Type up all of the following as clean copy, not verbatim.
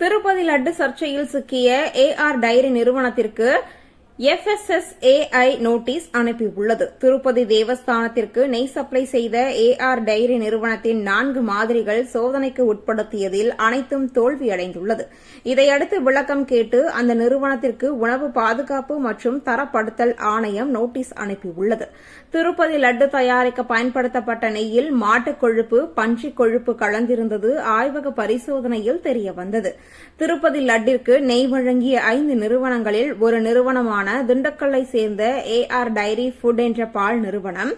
திருப்பதி லட்டு சர்ச்சையில் சிக்கிய AR diary நிறுவனத்திற்கு FSSAI நோட்டீஸ் அனுப்பியுள்ளது. திருப்பதி தேவஸ்தானத்திற்கு நெய் சப்ளை செய்த ஏஆர் டைரி நிறுவனத்தின் 4 மாதிரிகள் சோதனைக்கு உட்படுத்தியதில் அனைத்தும் தோல்வியடைந்துள்ளது. இதையடுத்து விளக்கம் கேட்டு அந்த நிறுவனத்திற்கு உணவு பாதுகாப்பு மற்றும் தரப்படுத்தல் ஆணையம் நோட்டீஸ் அனுப்பியுள்ளது. திருப்பதி லட்டு தயாரிக்க பயன்படுத்தப்பட்ட நெய்யில் மாட்டுக் கொழுப்பு, பன்றிக் கொழுப்பு கலந்திருந்தது ஆய்வக பரிசோதனையில் தெரியவந்தது. திருப்பதி லட்டிற்கு நெய் வழங்கிய 5 நிறுவனங்களில் ஒரு நிறுவனமான திண்டுக்கல்லை சேர்ந்த ஏஆர் டைரி ஃபுட் என்ற பால் நிறுவனம்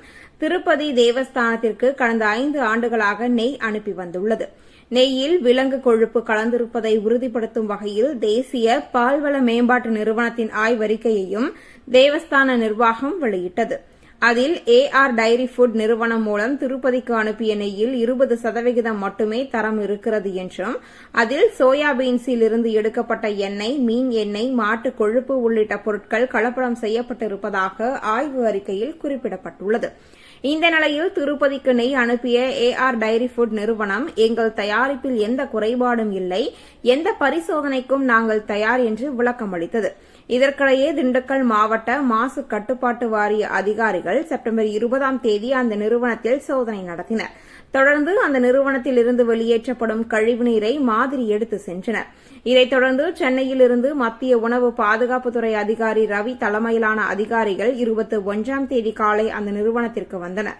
திருப்பதி தேவஸ்தானத்திற்கு கடந்த 5 ஆண்டுகளாக நெய் அனுப்பி வந்துள்ளது. நெய்யில் விலங்கு கொழுப்பு கலந்திருப்பதை உறுதிப்படுத்தும் வகையில் தேசிய பால்வள மேம்பாட்டு நிறுவனத்தின் ஆய்வறிக்கையையும் தேவஸ்தான நிர்வாகம் வெளியிட்டது. அதில் ஏஆர் டைரி ஃபுட் நிறுவனம் மூலம் திருப்பதிக்கு அனுப்பிய நெய்யில் 20% மட்டுமே தரம் இருக்கிறது என்றும், அதில் சோயாபீன்ஸில் இருந்து எடுக்கப்பட்ட எண்ணெய், மீன் எண்ணெய், மாட்டு கொழுப்பு உள்ளிட்ட பொருட்கள் கலப்படம் செய்யப்பட்டிருப்பதாக ஆய்வு அறிக்கையில் குறிப்பிடப்பட்டுள்ளது. இந்த நிலையில் திருப்பதிக்கு நெய் அனுப்பிய ஏஆர் டைரி ஃபுட் நிறுவனம், எங்கள் தயாரிப்பில் எந்த குறைபாடும் இல்லை, எந்த பரிசோதனைக்கும் நாங்கள் தயார் என்று விளக்கமளித்தது. இதற்கிடையே திண்டுக்கல் மாவட்ட மாசு கட்டுப்பாட்டு வாரிய அதிகாரிகள் செப்டம்பர் 20ஆம் தேதி அந்த நிறுவனத்தில் சோதனை நடத்தினர். தொடர்ந்து அந்த நிறுவனத்தில் இருந்து வெளியேற்றப்படும் கழிவுநீரை மாதிரி எடுத்து சென்றனர். இதைத் தொடர்ந்து சென்னையில் இருந்து மத்திய உணவு பாதுகாப்புத்துறை அதிகாரி ரவி தலைமையிலான அதிகாரிகள் 21ஆம் தேதி காலை அந்த நிறுவனத்திற்கு வந்தனர்.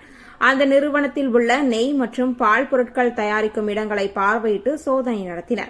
அந்த நிறுவனத்தில் உள்ள நெய் மற்றும் பால் பொருட்கள் தயாரிக்கும் இடங்களை பார்வையிட்டு சோதனை நடத்தினர்.